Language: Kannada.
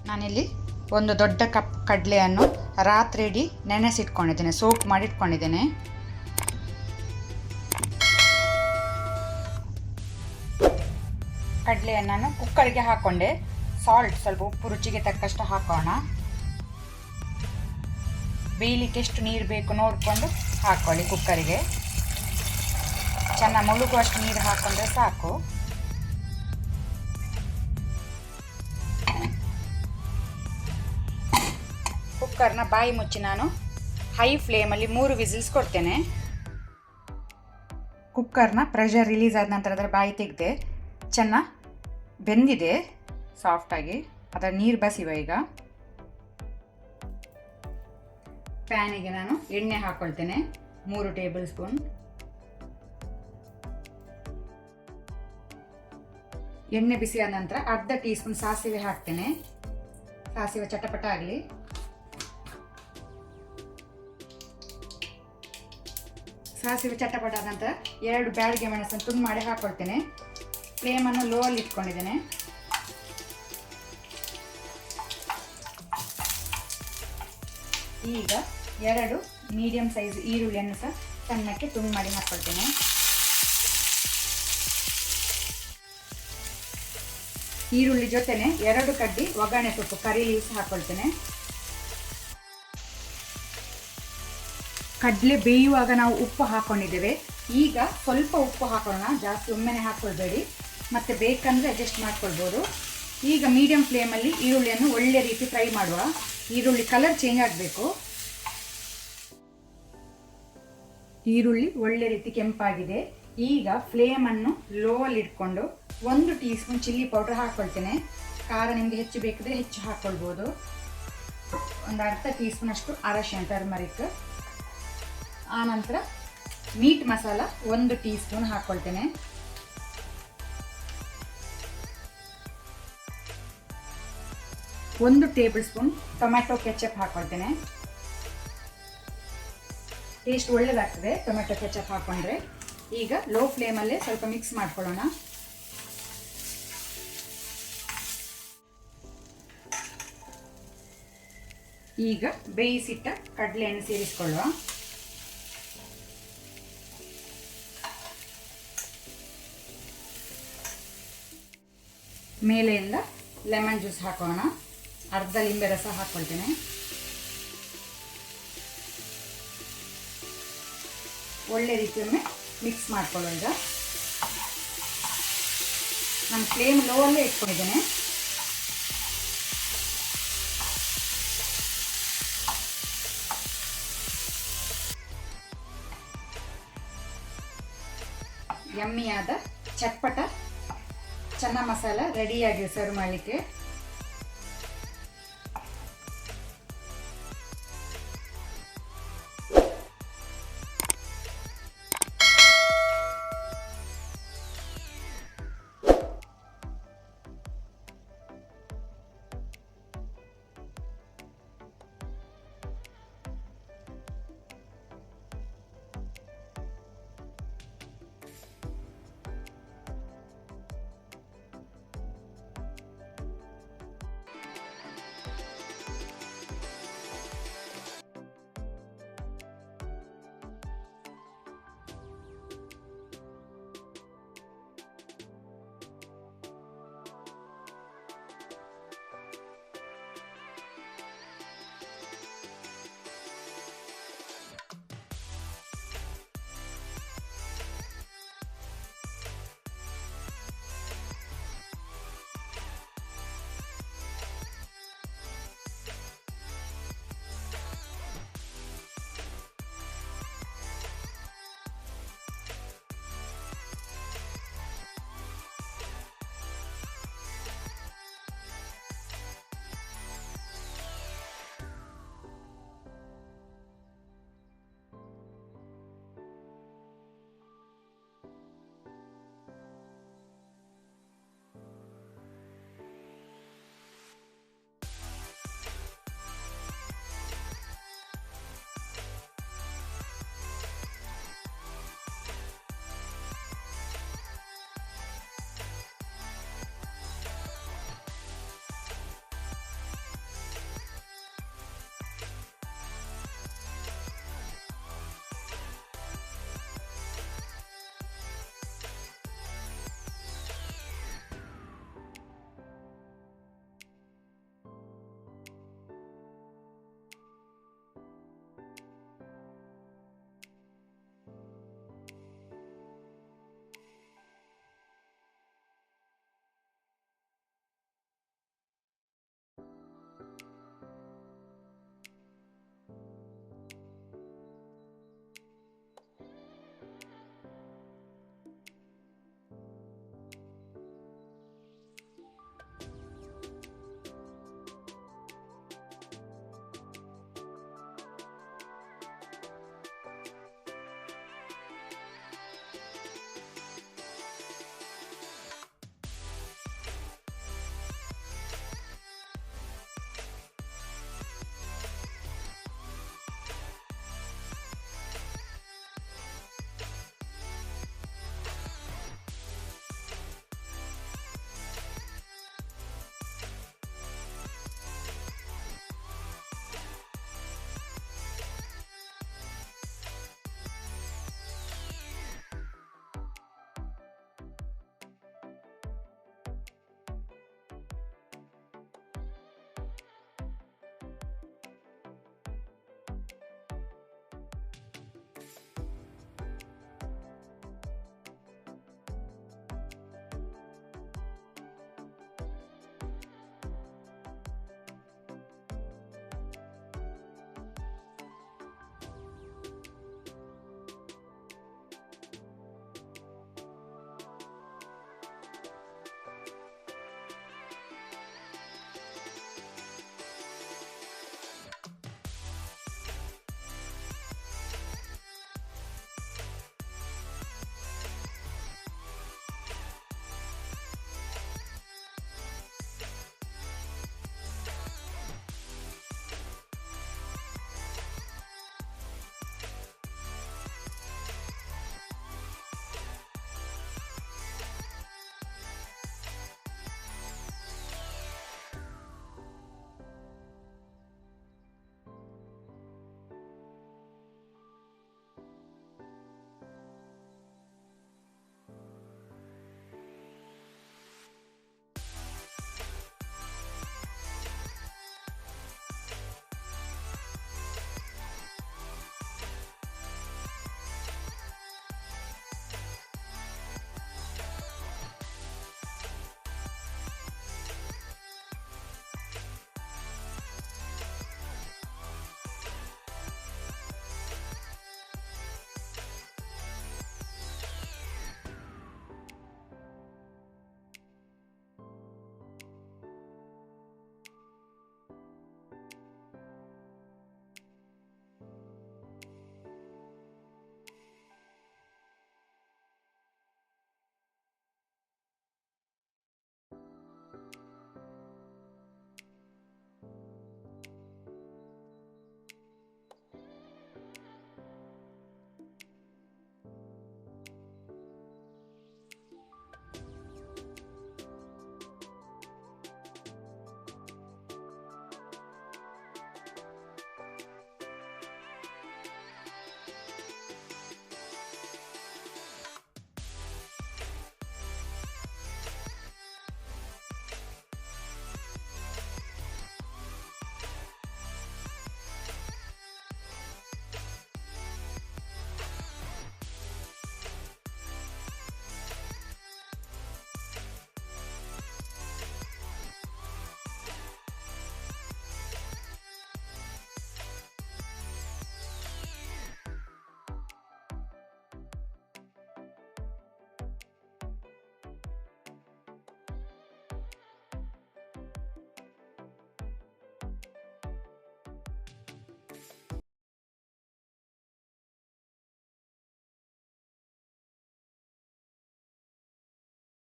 ನಾನಿಲ್ಲಿ ಒಂದು ದೊಡ್ಡ ಕಪ್ ಕಡಲೆಯನ್ನು ರಾತ್ರಿ ಇಡೀ ನೆನೆಸಿಟ್ಕೊಂಡಿದ್ದೇನೆ, ಸೋಕ್ ಮಾಡಿಟ್ಕೊಂಡಿದ್ದೇನೆ. ಕಡಲೆಯನ್ನು ನಾನು ಕುಕ್ಕರ್ಗೆ ಹಾಕ್ಕೊಂಡೆ. ಸಾಲ್ಟ್ ಸ್ವಲ್ಪ ಉಪ್ಪು ರುಚಿಗೆ ತಕ್ಕಷ್ಟು ಹಾಕೋಣ. ಬೇಯಲಿಕ್ಕೆ ಎಷ್ಟು ನೀರು ಬೇಕು ನೋಡಿಕೊಂಡು ಹಾಕ್ಕೊಳ್ಳಿ. ಕುಕ್ಕರಿಗೆ ಚೆನ್ನಾಗಿ ಮುಳುಗುವಷ್ಟು ನೀರು ಹಾಕ್ಕೊಂಡ್ರೆ ಸಾಕು. ಕುಕ್ಕರ್ನ ಬಾಯಿ ಮುಚ್ಚಿ ನಾನು ಹೈ ಫ್ಲೇಮಲ್ಲಿ 3 ವಿಸಿಲ್ಸ್ ಕೊಡ್ತೇನೆ. ಕುಕ್ಕರ್ನ ಪ್ರೆಷರ್ ರಿಲೀಸ್ ಆದ ನಂತರ ಅದರ ಬಾಯಿ ತೆಗೆದೆ. ಚೆನ್ನಾಗಿ ಬೆಂದಿದೆ ಸಾಫ್ಟಾಗಿ. ಅದರ ನೀರು ಬಸಿವ. ಈಗ ಪ್ಯಾನಿಗೆ ನಾನು ಎಣ್ಣೆ ಹಾಕ್ಕೊಳ್ತೇನೆ, 3 ಟೇಬಲ್ ಸ್ಪೂನ್. ಎಣ್ಣೆ ಬಿಸಿಯಾದ ನಂತರ ಅರ್ಧ ಟೀ ಸ್ಪೂನ್ ಸಾಸಿವೆ ಹಾಕ್ತೇನೆ. ಸಾಸಿವೆ ಚಟಪಟ ಆಗಲಿ. ಸಾಸಿವೆ ಚಟಪಟ ಆದ ನಂತರ 2 ಬ್ಯಾಡಗೆ ಮೆಣಸನ್ನು ತುಂಡು ಮಾಡಿ ಹಾಕ್ಕೊಳ್ತೇನೆ. ಫ್ಲೇಮನ್ನು ಲೋ ಅಲ್ಲಿ ಇಟ್ಕೊಂಡಿದ್ದೇನೆ. ಈಗ 2 ಮೀಡಿಯಂ ಸೈಜ್ ಈರುಳ್ಳಿಯನ್ನು ಸಹ ಸಣ್ಣಕ್ಕೆ ತುಂಡು ಮಾಡಿ ಹಾಕ್ಕೊಳ್ತೇನೆ. ಈರುಳ್ಳಿ ಜೊತೆನೆ 2 ಕಡ್ಡಿ ಒಗ್ಗರಣೆ ಸೊಪ್ಪು ಕರಿ ಲೀವ್ಸ್ ಹಾಕ್ಕೊಳ್ತೇನೆ. ಕಡಲೆ ಬೇಯುವಾಗ ನಾವು ಉಪ್ಪು ಹಾಕ್ಕೊಂಡಿದ್ದೇವೆ. ಈಗ ಸ್ವಲ್ಪ ಉಪ್ಪು ಹಾಕೋಣ, ಜಾಸ್ತಿ ಒಮ್ಮೆನೆ ಹಾಕ್ಕೊಳ್ಬೇಡಿ, ಮತ್ತೆ ಬೇಕಂದರೆ ಅಡ್ಜಸ್ಟ್ ಮಾಡ್ಕೊಳ್ಬೋದು. ಈಗ ಮೀಡಿಯಂ ಫ್ಲೇಮಲ್ಲಿ ಈರುಳ್ಳಿಯನ್ನು ಒಳ್ಳೆ ರೀತಿ ಫ್ರೈ ಮಾಡುವ. ಈರುಳ್ಳಿ ಕಲರ್ ಚೇಂಜ್ ಆಗಬೇಕು. ಈರುಳ್ಳಿ ಒಳ್ಳೆ ರೀತಿ ಕೆಂಪಾಗಿದೆ. ಈಗ ಫ್ಲೇಮನ್ನು ಲೋ ಅಲ್ಲಿ ಇಟ್ಕೊಂಡು 1 ಟೀ ಸ್ಪೂನ್ ಚಿಲ್ಲಿ ಪೌಡರ್ ಹಾಕ್ಕೊಳ್ತೇನೆ. ಖಾರ ನಿಮಗೆ ಹೆಚ್ಚು ಬೇಕಿದ್ರೆ ಹೆಚ್ಚು ಹಾಕ್ಕೊಳ್ಬೋದು. ಒಂದು ಅರ್ಧ ಟೀ ಸ್ಪೂನ್ ಅಷ್ಟು ಅರಶಿನ ಟರ್ಮರಿಕ್. ಆನಂತರ ಮೀಟ್ ಮಸಾಲ 1 ಟೀ ಸ್ಪೂನ್ ಹಾಕ್ಕೊಳ್ತೇನೆ. ಒಂದು ಟೇಬಲ್ ಸ್ಪೂನ್ ಟೊಮ್ಯಾಟೊ ಕೆಚಪ್ ಹಾಕ್ಕೊಳ್ತೇನೆ. ಟೇಸ್ಟ್ ಒಳ್ಳೆಯದಾಗ್ತದೆ ಟೊಮ್ಯಾಟೊ ಕೆಚಪ್ ಹಾಕ್ಕೊಂಡ್ರೆ. ಈಗ ಲೋ ಫ್ಲೇಮಲ್ಲೇ ಸ್ವಲ್ಪ ಮಿಕ್ಸ್ ಮಾಡ್ಕೊಳ್ಳೋಣ. ಈಗ ಬೇಯಿಸಿಟ್ಟ ಕಡಲೆಯನ್ನು ಸೇರಿಸಿಕೊಳ್ಳುವ. ಮೇಲೆಯಿಂದ ಲೆಮನ್ ಜ್ಯೂಸ್ ಹಾಕೋಣ. ಅರ್ಧ ಲಿಂಬೆ ರಸ ಹಾಕ್ಕೊಳ್ತೇನೆ. ಒಳ್ಳೆ ರೀತಿಯೊಮ್ಮೆ ಮಿಕ್ಸ್ ಮಾಡ್ಕೊಳ್ಳೋ. ಈಗ ನಾನು ಫ್ಲೇಮ್ ಲೋ ಅಲ್ಲೇ ಇಟ್ಕೊಂಡಿದ್ದೇನೆ. ಯಮ್ಮಿಯಾದ ಚಟ್ಪಟ ಚನ್ನ ಮಸಾಲ ರೆಡಿಯಾಗಿದೆ ಸರ್ವ್ ಮಾಡಲಿಕ್ಕೆ.